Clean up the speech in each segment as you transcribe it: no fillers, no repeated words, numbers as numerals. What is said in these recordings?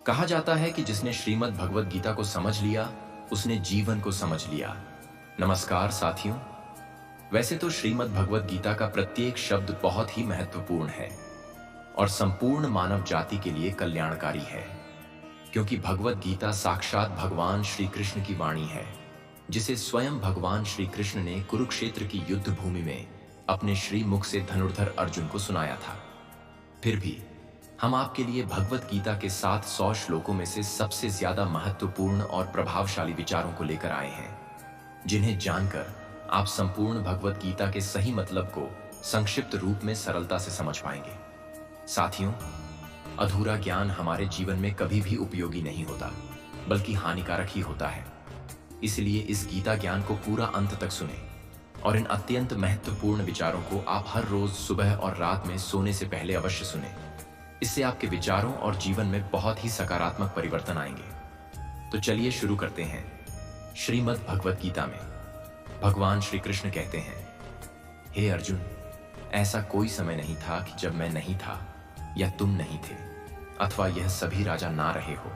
कहा जाता है कि जिसने श्रीमद् भगवद गीता को समझ लिया उसने जीवन को समझ लिया। नमस्कार साथियों। वैसे तो श्रीमद् भगवद गीता का प्रत्येक शब्द बहुत ही महत्वपूर्ण है और संपूर्ण मानव जाति के लिए कल्याणकारी है, क्योंकि भगवद गीता साक्षात भगवान श्री कृष्ण की वाणी है, जिसे स्वयं भगवान श्री कृष्ण ने कुरुक्षेत्र की युद्ध भूमि में अपने श्री मुख से धनुर्धर अर्जुन को सुनाया था। फिर भी हम आपके लिए भगवद गीता के 700 श्लोकों में से सबसे ज्यादा महत्वपूर्ण और प्रभावशाली विचारों को लेकर आए हैं, जिन्हें जानकर आप संपूर्ण भगवद गीता के सही मतलब को संक्षिप्त रूप में सरलता से समझ पाएंगे। साथियों, अधूरा ज्ञान हमारे जीवन में कभी भी उपयोगी नहीं होता, बल्कि हानिकारक ही होता है। इसलिए इस गीता ज्ञान को पूरा अंत तक सुने और इन अत्यंत महत्वपूर्ण विचारों को आप हर रोज सुबह और रात में सोने से पहले अवश्य सुने। इससे आपके विचारों और जीवन में बहुत ही सकारात्मक परिवर्तन आएंगे। तो चलिए शुरू करते हैं। श्रीमद् भगवद गीता में भगवान श्री कृष्ण कहते हैं, हे अर्जुन, ऐसा कोई समय नहीं था कि जब मैं नहीं था या तुम नहीं थे, अथवा यह सभी राजा ना रहे हो,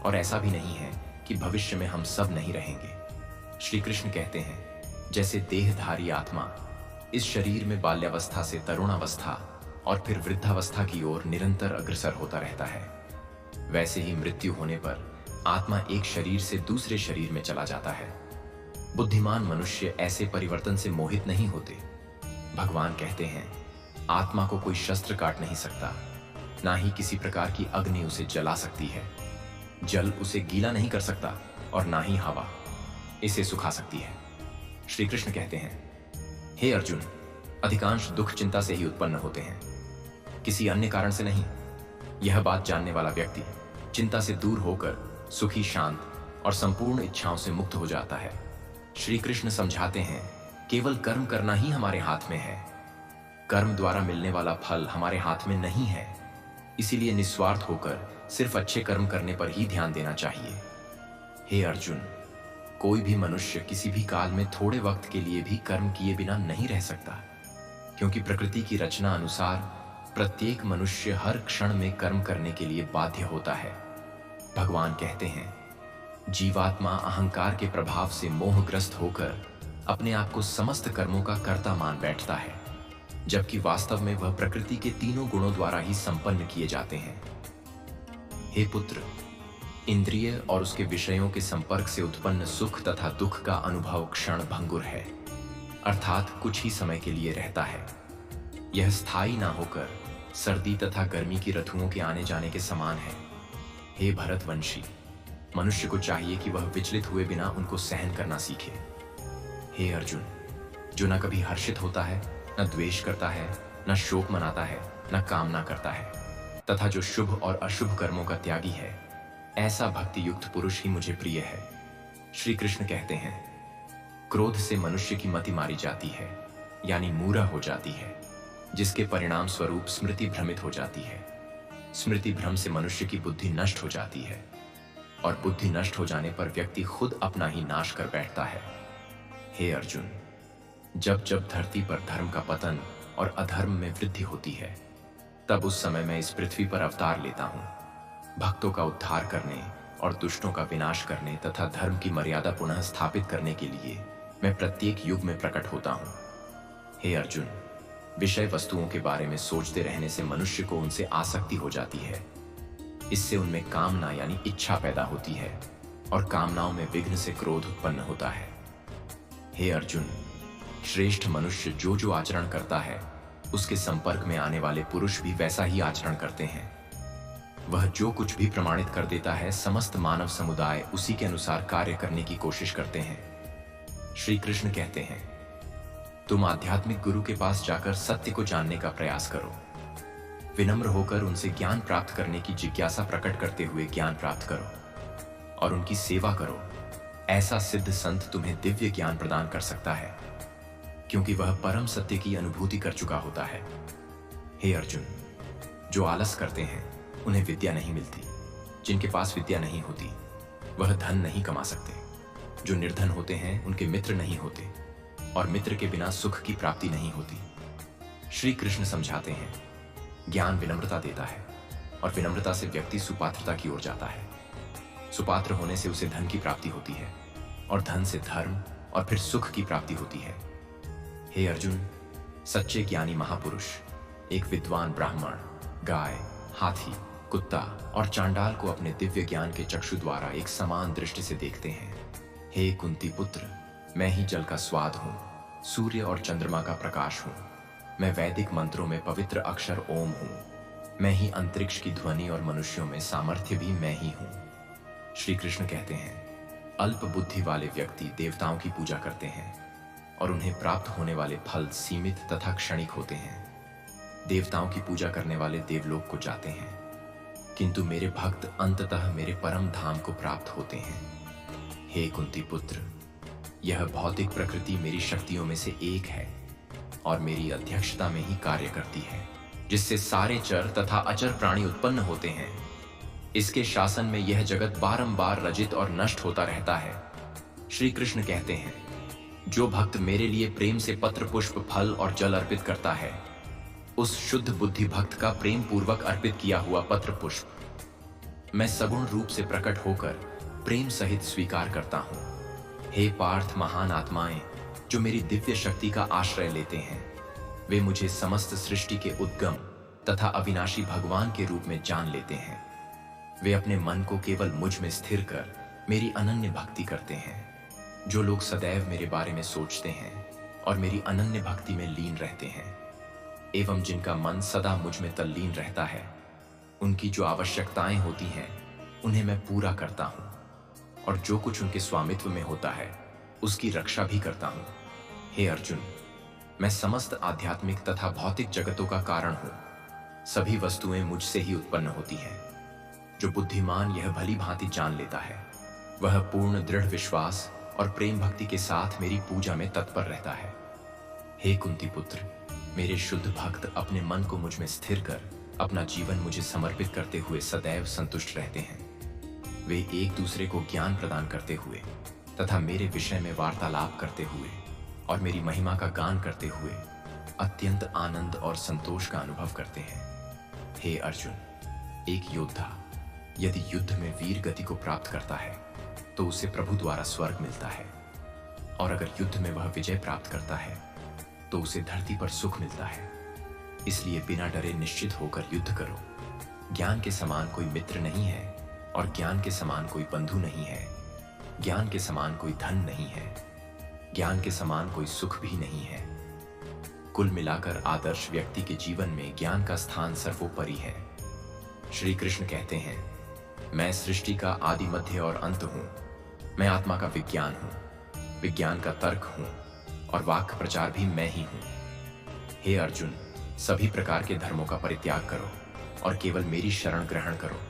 और ऐसा भी नहीं है कि भविष्य में हम सब नहीं रहेंगे। श्री कृष्ण कहते हैं, जैसे देहधारी आत्मा इस शरीर में बाल्यावस्था से तरुणावस्था और फिर वृद्धावस्था की ओर निरंतर अग्रसर होता रहता है, वैसे ही मृत्यु होने पर आत्मा एक शरीर से दूसरे शरीर में चला जाता है। बुद्धिमान मनुष्य ऐसे परिवर्तन से मोहित नहीं होते। भगवान कहते हैं, आत्मा को कोई शस्त्र काट नहीं सकता, ना ही किसी प्रकार की अग्नि उसे जला सकती है। जल उसे गीला नहीं कर सकता और ना ही हवा इसे सुखा सकती है। श्री कृष्ण कहते हैं, हे अर्जुन, अधिकांश दुख चिंता से ही उत्पन्न होते हैं, किसी अन्य कारण से नहीं। यह बात जानने वाला व्यक्ति चिंता से दूर होकर सुखी, शांत और संपूर्ण इच्छाओं से मुक्त हो जाता है। श्री कृष्ण समझाते हैं, केवल कर्म करना ही हमारे हाथ में है। कर्म द्वारा मिलने वाला फल हमारे हाथ में नहीं है। इसीलिए निस्वार्थ होकर सिर्फ अच्छे कर्म करने पर ही ध्यान देना चाहिए। हे अर्जुन, कोई भी मनुष्य किसी भी काल में थोड़े वक्त के लिए भी कर्म किए बिना नहीं रह सकता, क्योंकि प्रकृति की रचना अनुसार प्रत्येक मनुष्य हर क्षण में कर्म करने के लिए बाध्य होता है। भगवान कहते हैं, जीवात्मा अहंकार के प्रभाव से मोहग्रस्त होकर अपने आप को समस्त कर्मों का कर्ता मान बैठता है, जबकि वास्तव में वह प्रकृति के तीनों गुणों द्वारा ही संपन्न किए जाते हैं। हे पुत्र, इंद्रिय और उसके विषयों के संपर्क से उत्पन्न सुख तथा दुख का अनुभव क्षण भंगुर है, अर्थात कुछ ही समय के लिए रहता है। यह स्थायी ना होकर सर्दी तथा गर्मी की ऋतुओं के आने जाने के समान है। हे भरतवंशी, मनुष्य को चाहिए कि वह विचलित हुए बिना उनको सहन करना सीखे। हे अर्जुन, जो न कभी हर्षित होता है, न द्वेष करता है, न शोक मनाता है, न कामना करता है, तथा जो शुभ और अशुभ कर्मों का त्यागी है, ऐसा भक्ति युक्त पुरुष ही मुझे प्रिय है। श्री कृष्ण कहते हैं, क्रोध से मनुष्य की मति मारी जाती है, यानी मूढ़ हो जाती है, जिसके परिणाम स्वरूप स्मृति भ्रमित हो जाती है। स्मृति भ्रम से मनुष्य की बुद्धि नष्ट हो जाती है, और बुद्धि नष्ट हो जाने पर व्यक्ति खुद अपना ही नाश कर बैठता है। हे अर्जुन, जब जब धरती पर धर्म का पतन और अधर्म में वृद्धि होती है, तब उस समय मैं इस पृथ्वी पर अवतार लेता हूं, भक्तों का उद्धार करने और दुष्टों का विनाश करने तथा धर्म की मर्यादा पुनः स्थापित करने के लिए मैं प्रत्येक युग में प्रकट होता हूं। हे अर्जुन, विषय वस्तुओं के बारे में सोचते रहने से मनुष्य को उनसे आसक्ति हो जाती है। इससे उनमें कामना यानी इच्छा पैदा होती है, और कामनाओं में विघ्न से क्रोध उत्पन्न होता है। हे अर्जुन, श्रेष्ठ मनुष्य जो जो आचरण करता है, उसके संपर्क में आने वाले पुरुष भी वैसा ही आचरण करते हैं। वह जो कुछ भी प्रमाणित कर देता है, समस्त मानव समुदाय उसी के अनुसार कार्य करने की कोशिश करते हैं। श्री कृष्ण कहते हैं, तुम आध्यात्मिक गुरु के पास जाकर सत्य को जानने का प्रयास करो। विनम्र होकर उनसे ज्ञान प्राप्त करने की जिज्ञासा प्रकट करते हुए ज्ञान प्राप्त करो और उनकी सेवा करो। ऐसा सिद्ध संत तुम्हें दिव्य ज्ञान प्रदान कर सकता है, क्योंकि वह परम सत्य की अनुभूति कर चुका होता है। हे अर्जुन, जो आलस करते हैं उन्हें विद्या नहीं मिलती। जिनके पास विद्या नहीं होती वह धन नहीं कमा सकते। जो निर्धन होते हैं उनके मित्र नहीं होते, और मित्र के बिना सुख की प्राप्ति नहीं होती। श्री कृष्ण समझाते हैं, ज्ञान विनम्रता देता है और विनम्रता से व्यक्ति सुपात्रता की ओर जाता है। सुपात्र होने से उसे धन की प्राप्ति होती है और धन से धर्म और फिर सुख की प्राप्ति होती है। हे अर्जुन, सच्चे ज्ञानी महापुरुष एक विद्वान ब्राह्मण गाय, हाथी, कुत्ता और चांडाल को अपने दिव्य ज्ञान के चक्षु द्वारा एक समान दृष्टि से देखते हैं। हे कुंती पुत्र, मैं ही जल का स्वाद हूँ, सूर्य और चंद्रमा का प्रकाश हूँ। मैं वैदिक मंत्रों में पवित्र अक्षर ओम हूँ। मैं ही अंतरिक्ष की ध्वनि और मनुष्यों में सामर्थ्य भी मैं ही हूँ। श्री कृष्ण कहते हैं, अल्प बुद्धि वाले व्यक्ति देवताओं की पूजा करते हैं और उन्हें प्राप्त होने वाले फल सीमित तथा क्षणिक होते हैं। देवताओं की पूजा करने वाले देवलोक को जाते हैं, किंतु मेरे भक्त अंततः मेरे परम धाम को प्राप्त होते हैं। हे कुंती पुत्र, यह भौतिक प्रकृति मेरी शक्तियों में से एक है और मेरी अध्यक्षता में ही कार्य करती है, जिससे सारे चर तथा अचर प्राणी उत्पन्न होते हैं। इसके शासन में यह जगत बारंबार रजित और नष्ट होता रहता है। श्री कृष्ण कहते हैं, जो भक्त मेरे लिए प्रेम से पत्र, पुष्प, फल और जल अर्पित करता है, उस शुद्ध बुद्धि भक्त का प्रेम पूर्वक अर्पित किया हुआ पत्र पुष्प मैं सगुण रूप से प्रकट होकर प्रेम सहित स्वीकार करता हूं। हे पार्थ, महान आत्माएं जो मेरी दिव्य शक्ति का आश्रय लेते हैं, वे मुझे समस्त सृष्टि के उद्गम तथा अविनाशी भगवान के रूप में जान लेते हैं। वे अपने मन को केवल मुझ में स्थिर कर मेरी अनन्य भक्ति करते हैं। जो लोग सदैव मेरे बारे में सोचते हैं और मेरी अनन्य भक्ति में लीन रहते हैं एवं जिनका मन सदा मुझ में तल्लीन रहता है, उनकी जो आवश्यकताएं होती हैं उन्हें मैं पूरा करता हूं और जो कुछ उनके स्वामित्व में होता है उसकी रक्षा भी करता हूं। हे अर्जुन, मैं समस्त आध्यात्मिक तथा भौतिक जगतों का कारण हूं। सभी वस्तुएं मुझसे ही उत्पन्न होती हैं। जो बुद्धिमान यह भली भांति जान लेता है, वह पूर्ण दृढ़ विश्वास और प्रेम भक्ति के साथ मेरी पूजा में तत्पर रहता है। हे कुंती पुत्र, मेरे शुद्ध भक्त अपने मन को मुझ में स्थिर कर अपना जीवन मुझे समर्पित करते हुए सदैव संतुष्ट रहते हैं। वे एक दूसरे को ज्ञान प्रदान करते हुए तथा मेरे विषय में वार्तालाप करते हुए और मेरी महिमा का गान करते हुए अत्यंत आनंद और संतोष का अनुभव करते हैं। हे अर्जुन, एक योद्धा यदि युद्ध में वीर गति को प्राप्त करता है तो उसे प्रभु द्वारा स्वर्ग मिलता है, और अगर युद्ध में वह विजय प्राप्त करता है तो उसे धरती पर सुख मिलता है। इसलिए बिना डरे निश्चित होकर युद्ध करो। ज्ञान के समान कोई मित्र नहीं है और ज्ञान के समान कोई बंधु नहीं है। ज्ञान के समान कोई धन नहीं है। ज्ञान के समान कोई सुख भी नहीं है। कुल मिलाकर आदर्श व्यक्ति के जीवन में ज्ञान का स्थान सर्वोपरि है। श्री कृष्ण कहते हैं, मैं सृष्टि का आदि, मध्य और अंत हूं। मैं आत्मा का विज्ञान हूं, विज्ञान का तर्क हूं और वाक्य प्रचार भी मैं ही हूं। हे अर्जुन, सभी प्रकार के धर्मों का परित्याग करो और केवल मेरी शरण ग्रहण करो।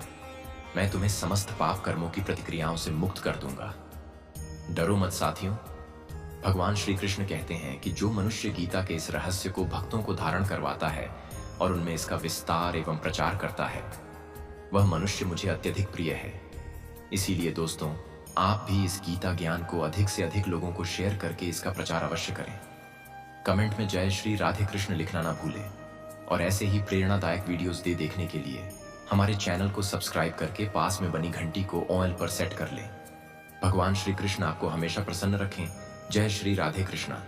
मैं तुम्हें समस्त पाप कर्मों की प्रतिक्रियाओं से मुक्त कर दूंगा। डरो मत साथियों। भगवान श्री कृष्ण कहते हैं कि जो मनुष्य गीता के इस रहस्य को भक्तों को धारण करवाता है और उनमें इसका विस्तार एवं प्रचार करता है, वह मनुष्य मुझे अत्यधिक प्रिय है। इसीलिए दोस्तों, आप भी इस गीता ज्ञान को अधिक से अधिक लोगों को शेयर करके इसका प्रचार अवश्य करें। कमेंट में जय श्री राधे कृष्ण लिखना ना भूलें और ऐसे ही प्रेरणादायक वीडियोस देखने के लिए हमारे चैनल को सब्सक्राइब करके पास में बनी घंटी को ऑल पर सेट कर लें। भगवान श्री कृष्ण आपको हमेशा प्रसन्न रखें। जय श्री राधे कृष्णा।